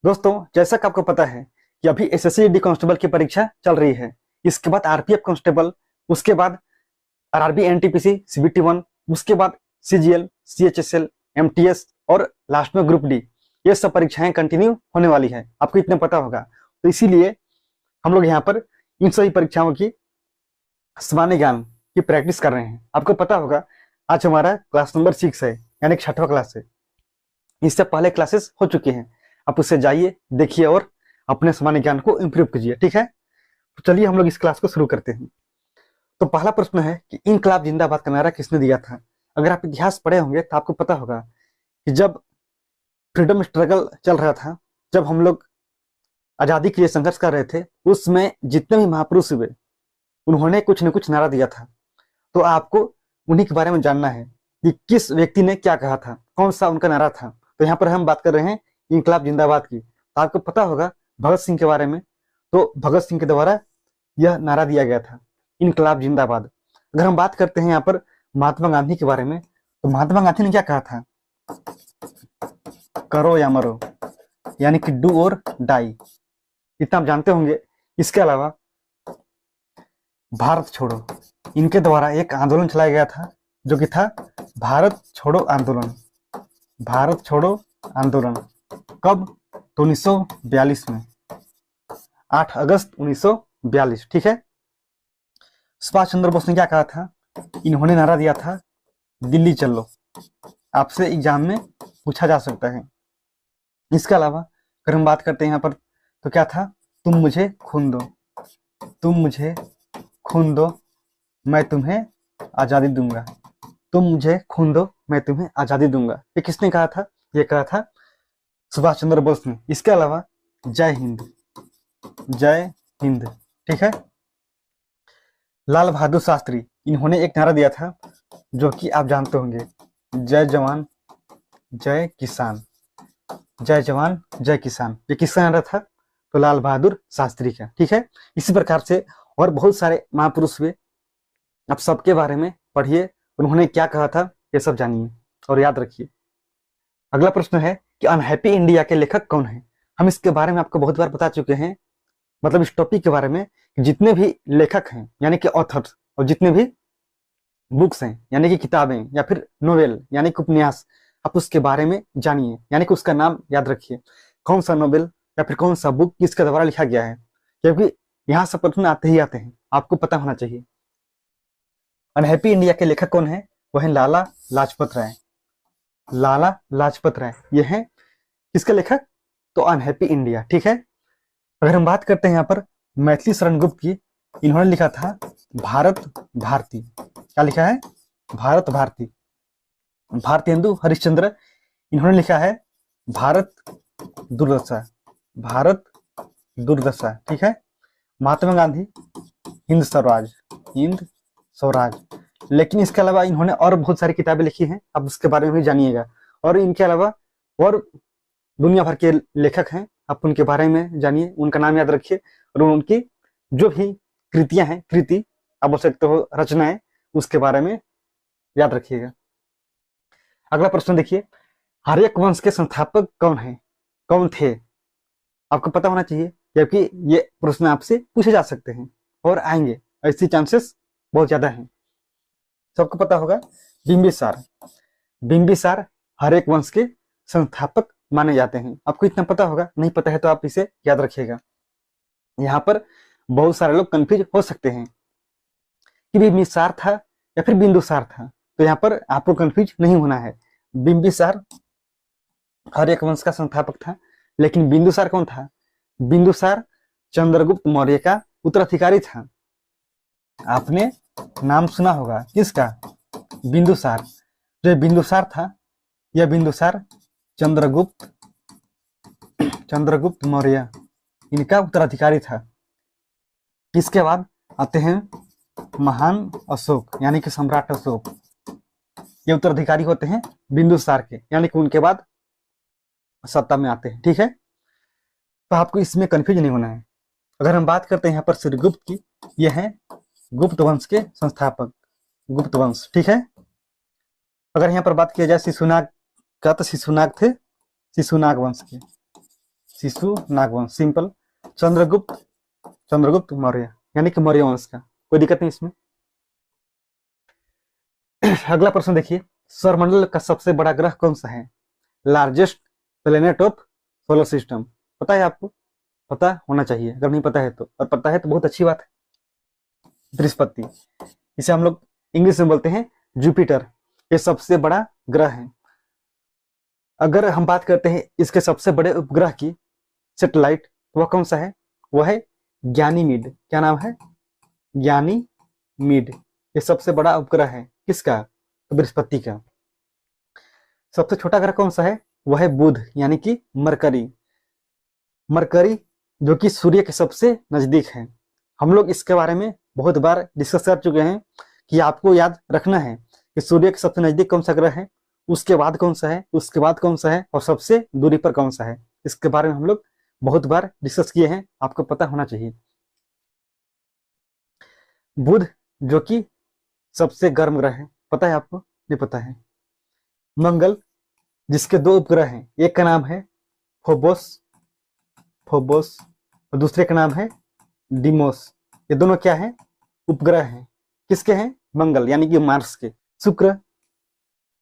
दोस्तों, जैसा कि आपको पता है कि अभी एसएससी कांस्टेबल की परीक्षा चल रही है। इसके बाद आरपीएफ कांस्टेबल, उसके बाद आरआरबी एनटीपीसी सीबीटी 1, उसके बाद सीजीएल, सीएचएसएल, एमटीएस और लास्ट में ग्रुप डी। ये सब परीक्षाएं कंटिन्यू होने वाली है, आपको इतना पता होगा। तो इसीलिए हम लोग यहाँ पर इन सभी परीक्षाओं की सामान्य ज्ञान की प्रैक्टिस कर रहे हैं। आपको पता होगा आज हमारा क्लास नंबर 6 है, यानी कि 6वां क्लास है। इससे पहले क्लासेस हो चुकी हैं, आप उससे जाइए, देखिए और अपने सामान्य ज्ञान को इम्प्रूव कीजिए। ठीक है, तो चलिए हम लोग इस क्लास को शुरू करते हैं। तो पहला प्रश्न है कि इनकलाब जिंदाबाद का नारा किसने दिया था। अगर आप इतिहास पढ़े होंगे तो आपको पता होगा कि जब फ्रीडम स्ट्रगल चल रहा था, जब हम लोग आजादी के लिए संघर्ष कर रहे थे, उसमें जितने भी महापुरुष हुए उन्होंने कुछ न कुछ नारा दिया था। तो आपको उन्हीं के बारे में जानना है कि किस व्यक्ति ने क्या कहा था, कौन सा उनका नारा था। तो यहाँ पर हम बात कर रहे हैं इनकलाब जिंदाबाद की। तो आपको पता होगा भगत सिंह के बारे में, तो भगत सिंह के द्वारा यह नारा दिया गया था, इनकलाब जिंदाबाद। अगर हम बात करते हैं यहाँ पर महात्मा गांधी के बारे में, तो महात्मा गांधी ने क्या कहा था, करो या मरो, यानी कि डू और डाई, इतना आप जानते होंगे। इसके अलावा भारत छोड़ो, इनके द्वारा एक आंदोलन चलाया गया था जो कि था भारत छोड़ो आंदोलन। भारत छोड़ो आंदोलन कब, तो 1942 में, 8 अगस्त 1942। ठीक है। सुभाष चंद्र बोस ने क्या कहा था, इन्होंने नारा दिया था दिल्ली चलो। आपसे एग्जाम में पूछा जा सकता है। इसके अलावा अगर हम बात करते हैं यहाँ पर, तो क्या था, तुम मुझे खून दो, तुम मुझे खून दो, मैं तुम्हें आजादी दूंगा। तुम मुझे खून दो, मैं तुम्हें आजादी दूंगा। ये किसने कहा था, ये कहा था सुभाष चंद्र बोस ने। इसके अलावा जय हिंद, जय हिंद। ठीक है। लाल बहादुर शास्त्री, इन्होंने एक नारा दिया था जो कि आप जानते होंगे, जय जवान जय किसान, जय जवान जय किसान। ये किसका नारा था, तो लाल बहादुर शास्त्री का। ठीक है। इसी प्रकार से और बहुत सारे महापुरुष हुए, आप सबके बारे में पढ़िए, उन्होंने क्या कहा था ये सब जानिए और याद रखिए। अगला प्रश्न है कि अनहैप्पी इंडिया के लेखक कौन है। हम इसके बारे में आपको बहुत बार बता चुके हैं, मतलब इस टॉपिक के बारे में, जितने भी लेखक हैं यानी कि ऑथर्स, और जितने भी बुक्स हैं यानी कि किताबें या फिर नोवेल यानी कि उपन्यास, आप उसके बारे में जानिए, यानी कि उसका नाम याद रखिए, कौन सा नोवेल या फिर कौन सा बुक किसके द्वारा लिखा गया है, क्योंकि यहाँ से प्रश्न आते ही आते हैं, आपको पता होना चाहिए। अनहैप्पी इंडिया के लेखक कौन है, वह है लाला लाजपत राय। लाला लाजपत राय ये है किसके लेखक, तो अनहैप्पी इंडिया। ठीक है। अगर हम बात करते हैं यहाँ पर मैथिली शरण गुप्त की, इन्होंने लिखा था भारत भारती। क्या लिखा है, भारत भारती। भारतेंदु हरिश्चंद्र, इन्होंने लिखा है भारत दुर्दशा, भारत दुर्दशा। ठीक है। महात्मा गांधी हिंद स्वराज, हिंद स्वराज। लेकिन इसके अलावा इन्होंने और बहुत सारी किताबें लिखी हैं, आप उसके बारे में भी जानिएगा। और इनके अलावा और दुनिया भर के लेखक हैं, आप उनके बारे में जानिए, उनका नाम याद रखिए, और उनकी जो भी कृतियां हैं, कृति आप बोल सकते हो, रचनाएं, उसके बारे में याद रखिएगा। अगला प्रश्न देखिए, आर्यक वंश के संस्थापक कौन है, कौन थे। आपको पता होना चाहिए, क्योंकि ये प्रश्न आपसे पूछे जा सकते हैं और आएंगे, ऐसी चांसेस बहुत ज्यादा हैं। सबको पता होगा बिंबिसार, बिंबिसार आर्यक वंश के संस्थापक माने जाते हैं। आपको इतना पता होगा, नहीं पता है तो आप इसे याद रखिएगा। यहाँ पर बहुत सारे लोग कंफ्यूज हो सकते हैं कि बिंबिसार था या फिर बिंदुसार था, तो यहाँ पर आपको कंफ्यूज नहीं होना है। बिंबिसार आर्यक वंश का संस्थापक था, लेकिन बिंदुसार कौन था, बिंदुसार चंद्रगुप्त मौर्य का उत्तराधिकारी था। आपने नाम सुना होगा किसका, बिंदुसार। जो बिंदुसार था, यह बिंदुसार चंद्रगुप्त चंद्रगुप्त मौर्य इनका उत्तराधिकारी था। इसके बाद आते हैं महान अशोक, यानी कि सम्राट अशोक, ये उत्तराधिकारी होते हैं बिंदुसार के, यानी कि उनके बाद सत्ता में आते हैं। ठीक है। तो आपको इसमें कंफ्यूज नहीं होना है। अगर हम बात करते हैं यहाँ पर श्रीगुप्त की, ये है गुप्त वंश के संस्थापक, गुप्त वंश। ठीक है। अगर यहाँ पर बात किया जाए शिशुनाग का, तो शिशुनाग थे शिशुनाग वंश के। शिशु नागवंश, सिंपल। चंद्रगुप्त, चंद्रगुप्त मौर्य यानी कि मौर्य वंश का, कोई दिक्कत नहीं इसमें। अगला प्रश्न देखिए, सौरमंडल का सबसे बड़ा ग्रह कौन सा है? Largest planet of solar system, पता है आपको? पता होना चाहिए, अगर नहीं पता है तो, और पता है तो बहुत अच्छी बात है। बृहस्पति, इसे हम लोग इंग्लिश में बोलते हैं जुपिटर, ये सबसे बड़ा ग्रह है। अगर हम बात करते हैं इसके सबसे बड़े उपग्रह की, सैटेलाइट, वह कौन सा है? वह है ज्ञानीमीड। क्या नाम है? ज्ञानीमीड। ये सबसे बड़ा उपग्रह है, किसका? तो बृहस्पति का। सबसे छोटा ग्रह कौन सा है? वह है बुध यानी कि मरकरी। मरकरी जो कि सूर्य के सबसे नजदीक है। हम लोग इसके बारे में बहुत बार डिस्कस कर चुके हैं कि आपको याद रखना है कि सूर्य के सबसे नजदीक कौन सा ग्रह है, उसके बाद कौन सा है, उसके बाद कौन सा है, और सबसे दूरी पर कौन सा है। इसके बारे में हम लोग बहुत बार डिस्कस किए हैं, आपको पता होना चाहिए। बुध जो कि सबसे गर्म ग्रह है, पता है आपको? नहीं पता है। मंगल जिसके दो उपग्रह हैं, एक का नाम है फोबोस, फोबोस, और दूसरे का नाम है डिमोस। ये दोनों क्या है? उपग्रह हैं। किसके हैं? मंगल यानी कि मार्स के। शुक्र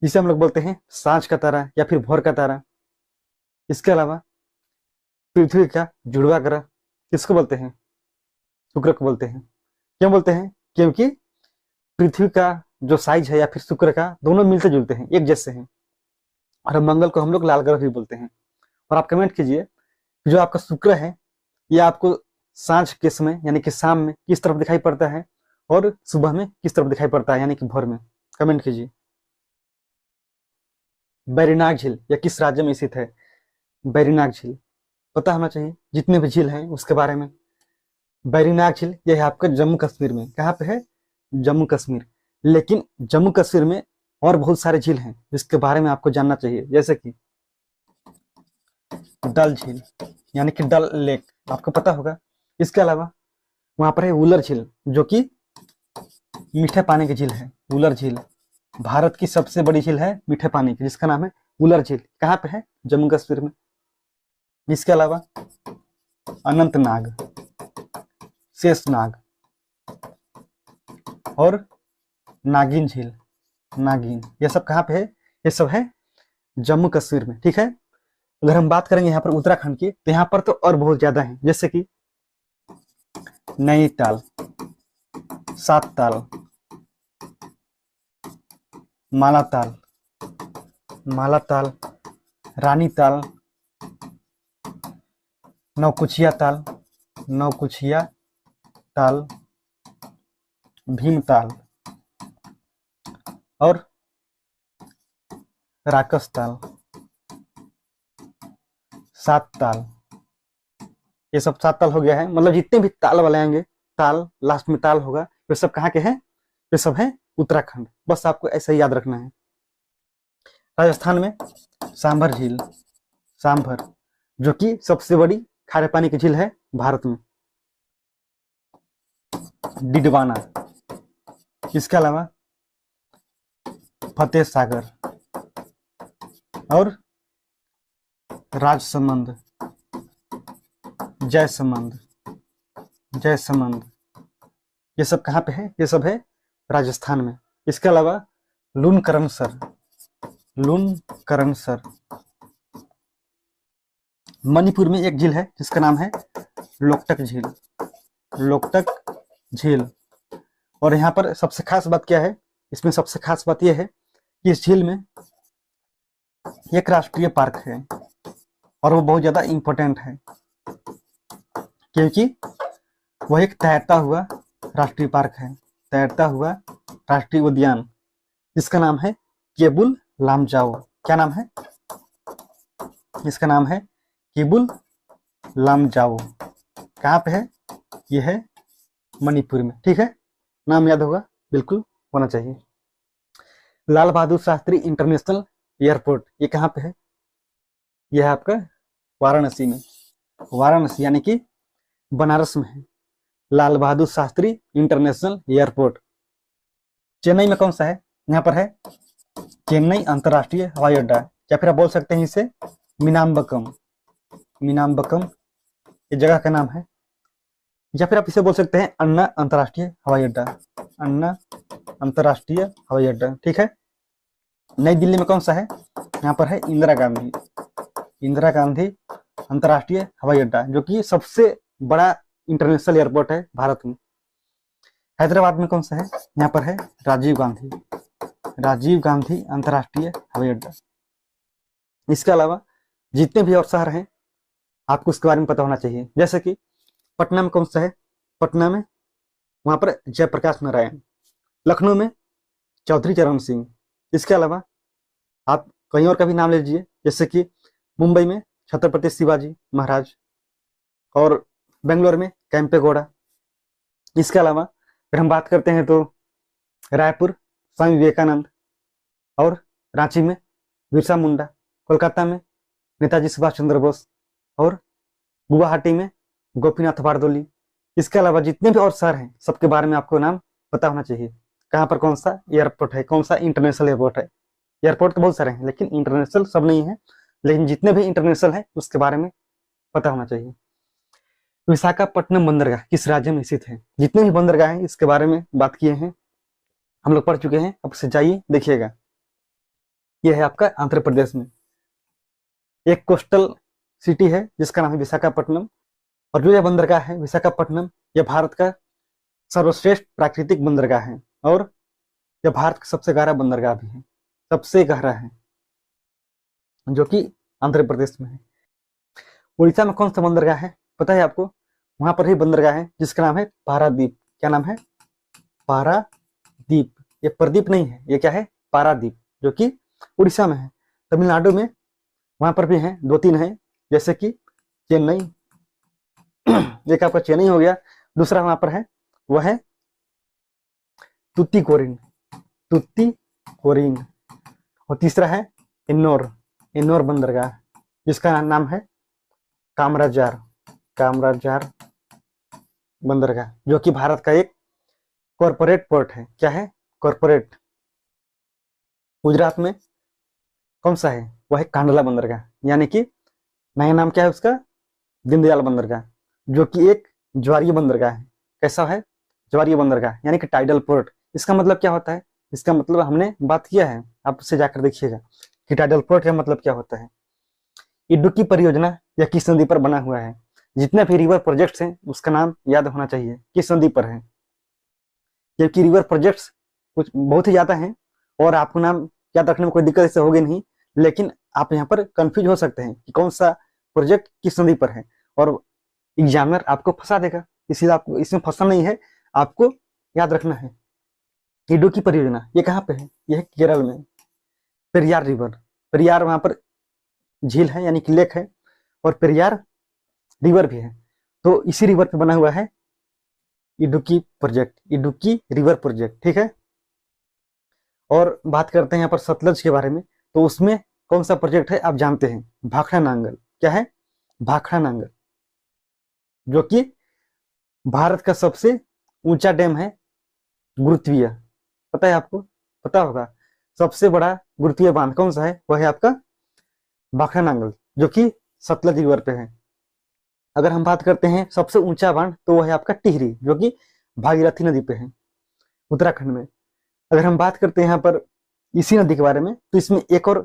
जिसे हम लोग बोलते हैं सांझ का तारा या फिर भोर का तारा। इसके अलावा पृथ्वी का जुड़वा ग्रह किसको बोलते हैं? शुक्र को बोलते हैं। क्यों बोलते हैं? क्योंकि पृथ्वी का जो साइज है या फिर शुक्र का, दोनों मिलते जुलते हैं, एक जैसे हैं। और मंगल को हम लोग लाल ग्रह भी बोलते हैं। और आप कमेंट कीजिए जो आपका शुक्र है, ये आपको सांझ के समय यानी कि शाम में किस तरफ दिखाई पड़ता है, और सुबह में किस तरफ दिखाई पड़ता है यानी कि भोर में। कमेंट कीजिए। बैरीनाग झील यह किस राज्य में स्थित है? बैरीनाग झील पता होना चाहिए, जितने भी झील हैं उसके बारे में। बैरीनाग झील यह है आपका जम्मू कश्मीर में। कहाँ पे है? जम्मू कश्मीर। लेकिन जम्मू कश्मीर में और बहुत सारे झील हैं जिसके बारे में आपको जानना चाहिए, जैसे कि डल झील यानी कि डल लेक, आपको पता होगा। इसके अलावा वहां पर है वुलर झील जो कि मीठे पानी की झील है। वुलर झील भारत की सबसे बड़ी झील है मीठे पानी की, जिसका नाम है वुलर झील। कहाँ पे है? जम्मू कश्मीर में। इसके अलावा अनंतनाग, शेषनाग और नागिन झील, नागिन, ये सब कहाँ पे है? ये सब है जम्मू कश्मीर में, ठीक है। अगर हम बात करेंगे यहाँ पर उत्तराखंड की, तो यहाँ पर तो और बहुत ज्यादा है, जैसे कि नैनीताल, सातताल, मालाताल, मालाताल, रानीताल, नौकुचिया ताल, नौकुचिया ताल, भीमताल और राकसताल, सात ताल। ये सब सात ताल हो गया है, मतलब जितने भी ताल वाले आएंगे, ताल लास्ट में ताल होगा, वे सब कहाँ के हैं? वे सब है उत्तराखंड। बस आपको ऐसा ही याद रखना है। राजस्थान में सांभर झील, सांभर जो कि सबसे बड़ी खारे पानी की झील है भारत में। डिडवाना, इसके अलावा फतेह सागर और राजसमंद, जयसमंद, जयसमंद, ये सब कहाँ पे है? ये सब है राजस्थान में। इसके अलावा लूनकरणसर, लूनकरणसर, मणिपुर में एक झील है जिसका नाम है लोकटक झील, लोकटक झील। और यहाँ पर सबसे खास बात क्या है? इसमें सबसे खास बात यह है कि इस झील में एक राष्ट्रीय पार्क है, और वो बहुत ज्यादा इंपॉर्टेंट है क्योंकि वह एक तैरता हुआ राष्ट्रीय पार्क है, तैरता हुआ राष्ट्रीय उद्यान, जिसका नाम है केबुल लामजाओ। क्या नाम है? इसका नाम है केबुल लामजाओ। कहाँ पे है? यह है मणिपुर में, ठीक है। नाम याद होगा, बिल्कुल होना चाहिए। लाल बहादुर शास्त्री इंटरनेशनल एयरपोर्ट, ये कहाँ पे है? यह है आपका वाराणसी में, वाराणसी यानी कि बनारस में है लाल बहादुर शास्त्री इंटरनेशनल एयरपोर्ट। चेन्नई में कौन सा है? यहाँ पर है चेन्नई अंतरराष्ट्रीय हवाई अड्डा, या फिर आप बोल सकते हैं इसे मीनाम्बक्कम, मीनाम्बकम ये जगह का नाम है, या फिर आप इसे बोल सकते हैं अन्ना अंतर्राष्ट्रीय हवाई अड्डा, अन्ना अंतर्राष्ट्रीय हवाई अड्डा। ठीक है। नई दिल्ली में कौन सा है? यहाँ पर है इंदिरा गांधी अंतर्राष्ट्रीय हवाई अड्डा, जो कि सबसे बड़ा इंटरनेशनल एयरपोर्ट है भारत में। हैदराबाद में कौन सा है? यहाँ पर है राजीव गांधी अंतर्राष्ट्रीय हवाई अड्डा। इसके अलावा जितने भी और शहर हैं आपको उसके बारे में पता होना चाहिए। जैसे कि पटना में कौन सा है? पटना में वहां पर जयप्रकाश नारायण। लखनऊ में चौधरी चरण सिंह। इसके अलावा आप कहीं और का भी नाम ले लीजिए, जैसे कि मुंबई में छत्रपति शिवाजी महाराज और बेंगलोर में कैंपेगौड़ा। इसके अलावा अगर हम बात करते हैं तो रायपुर स्वामी विवेकानंद और रांची में बिरसा मुंडा, कोलकाता में नेताजी सुभाष चंद्र बोस और गुवाहाटी में गोपीनाथ बारदोली। इसके अलावा जितने भी और शहर हैं सबके बारे में आपको नाम पता होना चाहिए। कहाँ पर कौन सा एयरपोर्ट है, कौन सा इंटरनेशनल एयरपोर्ट है। एयरपोर्ट तो बहुत सारे हैं लेकिन इंटरनेशनल सब नहीं है, लेकिन जितने भी इंटरनेशनल है उसके बारे में पता होना चाहिए। विशाखापट्टनम बंदरगाह किस राज्य में स्थित है? जितने भी बंदरगाह हैं इसके बारे में बात किए हैं, हम लोग पढ़ चुके हैं। अब से जाइए देखिएगा। यह है आपका आंध्र प्रदेश में एक कोस्टल सिटी है जिसका नाम है विशाखापट्टनम। और जो यह बंदरगाह है विशाखापट्टनम, यह भारत का सर्वश्रेष्ठ प्राकृतिक बंदरगाह है और यह भारत का सबसे गहरा बंदरगाह भी है, सबसे गहरा है, जो कि आंध्र प्रदेश में है। उड़ीसा में कौन सा बंदरगाह है पता है आपको? वहां पर ही बंदरगाह है जिसका नाम है पारादीप। क्या नाम है? पारादीप। ये प्रदीप नहीं है, ये क्या है? पारादीप, जो कि उड़ीसा में है। तमिलनाडु में वहां पर भी हैं, 2-3 हैं, जैसे कि चेन्नई, एक आपका चेन्नई हो गया। दूसरा वहां पर है वह है तुतीकोरिन, और तीसरा है इन्नौर बंदरगाह जिसका नाम है कामराजार बंदरगाह, जो कि भारत का एक कॉरपोरेट पोर्ट है। क्या है? कॉरपोरेट। गुजरात में कौन सा है? वह है कांडला बंदरगाह, यानी कि नया नाम क्या है उसका? दीनदयाल बंदरगाह, जो कि एक ज्वारीय बंदरगाह है। कैसा है? ज्वारीय बंदरगाह, यानी कि टाइडल पोर्ट। इसका मतलब क्या होता है? इसका मतलब हमने बात किया है, आप उससे जाकर देखिएगा कि टाइडल पोर्ट का मतलब क्या होता है। इडुक्की परियोजना यह किस नदी पर बना हुआ है? जितने भी रिवर प्रोजेक्ट्स हैं उसका नाम याद होना चाहिए, किस नदी पर है। क्योंकि रिवर प्रोजेक्ट्स कुछ बहुत ही ज्यादा हैं और आपको नाम याद रखने में कोई दिक्कत इससे होगी नहीं, लेकिन आप यहाँ पर कंफ्यूज हो सकते हैं कि कौन सा प्रोजेक्ट किस नदी पर है और एग्जामिनर आपको फंसा देगा। इसलिए आपको इसमें फंसना नहीं है, आपको याद रखना है। इडुक्की परियोजना ये कहाँ पे है? यह केरल में पेरियार रिवर, पेरियार वहां पर झील है यानी कि लेक है, और पेरियार रिवर भी है, तो इसी रिवर पे बना हुआ है इडुक्की रिवर प्रोजेक्ट। ठीक है। और बात करते हैं यहाँ पर सतलज के बारे में, तो उसमें कौन सा प्रोजेक्ट है आप जानते हैं? भाखड़ा नांगल। क्या है? भाखड़ा नांगल, जो कि भारत का सबसे ऊंचा डैम है, गुरुत्वीय। पता है आपको? पता होगा। सबसे बड़ा गुरुत्वीय बांध कौन सा है? वह है आपका भाखड़ा नांगल, जो कि सतलज रिवर पे है। अगर हम बात करते हैं सबसे ऊंचा बांध, तो वह है आपका टिहरी, जो कि भागीरथी नदी पे है, उत्तराखंड में। अगर हम बात करते हैं यहाँ पर इसी नदी के बारे में, तो इसमें एक और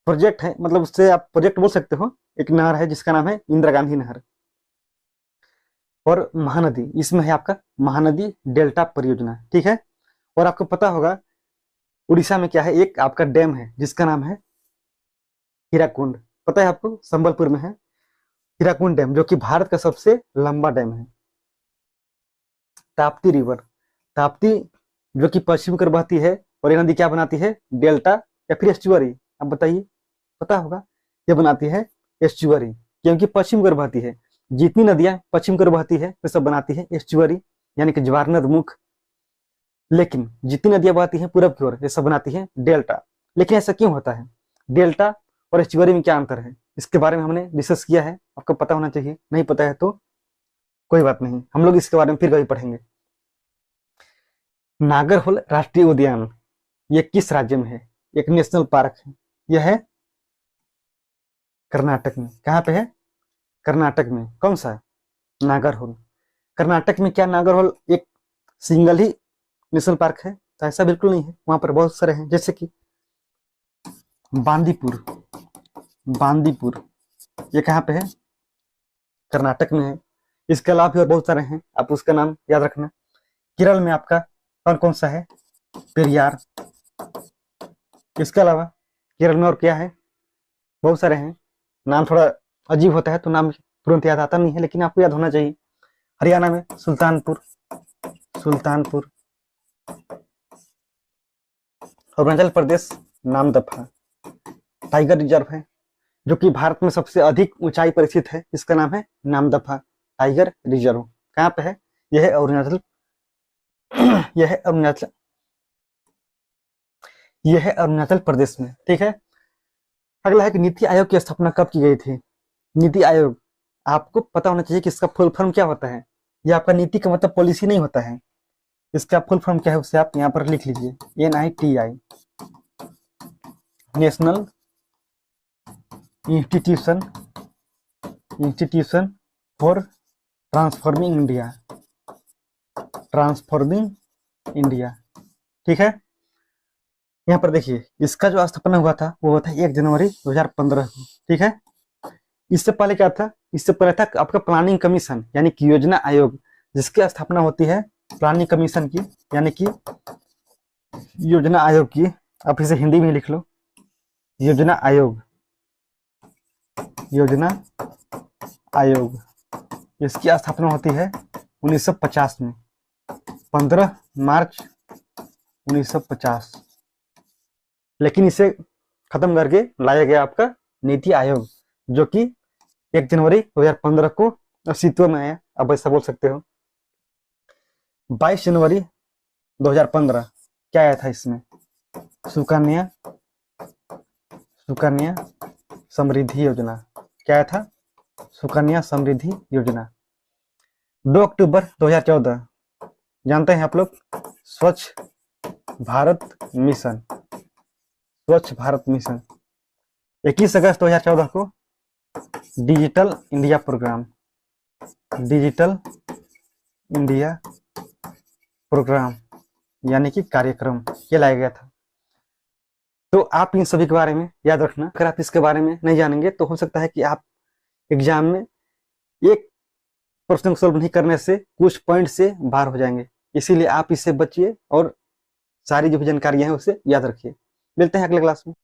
प्रोजेक्ट है, मतलब उससे आप प्रोजेक्ट बोल सकते हो। एक नहर है जिसका नाम है इंदिरा गांधी नहर। और महानदी, इसमें है आपका महानदी डेल्टा परियोजना। ठीक है। और आपको पता होगा उड़ीसा में क्या है? एक आपका डैम है जिसका नाम है हीराकुंड। पता है आपको? संबलपुर में है हीराकुंड डैम, जो कि भारत का सबसे लंबा डैम है। ताप्ती रिवर, ताप्ती जो कि पश्चिम कर बहती है, और ये नदी क्या बनाती है? डेल्टा या फिर एस्चुअरी। अब बताइए, पता होगा। ये बनाती है एस्चुअरी, क्योंकि पश्चिम कर बहती है। जितनी नदियां पश्चिम कर बहती है वे सब बनाती है एस्चुअरी, यानी कि ज्वारनद मुख। लेकिन जितनी नदियां बहती हैं पूरब की ओर, ये सब बनाती है डेल्टा। लेकिन ऐसा क्यों होता है? डेल्टा और एस्चुअरी में क्या अंतर है? इसके बारे में हमने डिस्कस किया है, आपको पता होना चाहिए। नहीं पता है तो कोई बात नहीं, हम लोग इसके बारे में फिर कभी पढ़ेंगे। नागरहोल राष्ट्रीय उद्यान ये किस राज्य में है? एक नेशनल पार्क है, यह है कर्नाटक में। कहाँ पे है? कर्नाटक में। कौन सा? नागरहोल। कर्नाटक में क्या नागरहोल एक सिंगल ही नेशनल पार्क है? तो ऐसा बिल्कुल नहीं है, वहां पर बहुत सारे हैं, जैसे कि बांदीपुर। बांदीपुर ये कहाँ पे है? कर्नाटक में है। इसके अलावा भी और बहुत सारे हैं, आप उसका नाम याद रखना। केरल में आपका कौन कौन सा है? पेरियार। इसके अलावा केरल में और क्या है? बहुत सारे हैं, नाम थोड़ा अजीब होता है तो नाम तुरंत याद आता नहीं है, लेकिन आपको याद होना चाहिए। हरियाणा में सुल्तानपुर। सुल्तानपुर। अरुणाचल प्रदेश नामदफा टाइगर रिजर्व है, जो कि भारत में सबसे अधिक ऊंचाई पर स्थित है। इसका नाम है नामदफा टाइगर रिजर्व। कहाँ पे है? यह है अरुणाचल यह है अरुणाचल यह है अरुणाचल प्रदेश में। ठीक है। अगला है कि नीति आयोग की स्थापना कब की गई थी? नीति आयोग, आपको पता होना चाहिए कि इसका फुल फॉर्म क्या होता है। यह आपका नीति का मतलब पॉलिसी नहीं होता है। इसका फुल फॉर्म क्या है उसे आप यहाँ पर लिख लीजिए, NITI, national institution institution for transforming India. Transforming India. ठीक है। यहाँ पर देखिए, इसका जो स्थापना हुआ था वो था 1 जनवरी 2015 को। ठीक है। इससे पहले क्या था? इससे पहले था आपका प्लानिंग कमीशन, यानी कि योजना आयोग, जिसकी स्थापना होती है प्लानिंग कमीशन की, यानी कि योजना आयोग की। आप इसे हिंदी में लिख लो, योजना आयोग। योजना आयोग, इसकी स्थापना होती है 1950 में, 15 मार्च 1950। लेकिन इसे खत्म करके लाया गया आपका नीति आयोग, जो कि 1 जनवरी 2015 को अस्तित्व में आया, आप ऐसा बोल सकते हो। 22 जनवरी 2015 क्या आया था इसमें? सुकन्या सुकन्या समृद्धि योजना। क्या आया था? सुकन्या समृद्धि योजना। 2 अक्टूबर 2014 जानते हैं आप लोग, स्वच्छ भारत मिशन। स्वच्छ भारत मिशन। 21 अगस्त 2014 को digital India programme. Digital India programme यानी कि कार्यक्रम, ये लाया गया था। तो आप इन सभी के बारे में याद रखना। अगर आप इसके बारे में नहीं जानेंगे तो हो सकता है कि आप एग्जाम में एक प्रश्न को सोल्व नहीं करने से कुछ पॉइंट से बाहर हो जाएंगे। इसीलिए आप इससे बचिए और सारी जो भी जानकारियां हैं उसे याद रखिए। मिलते हैं अगले क्लास में।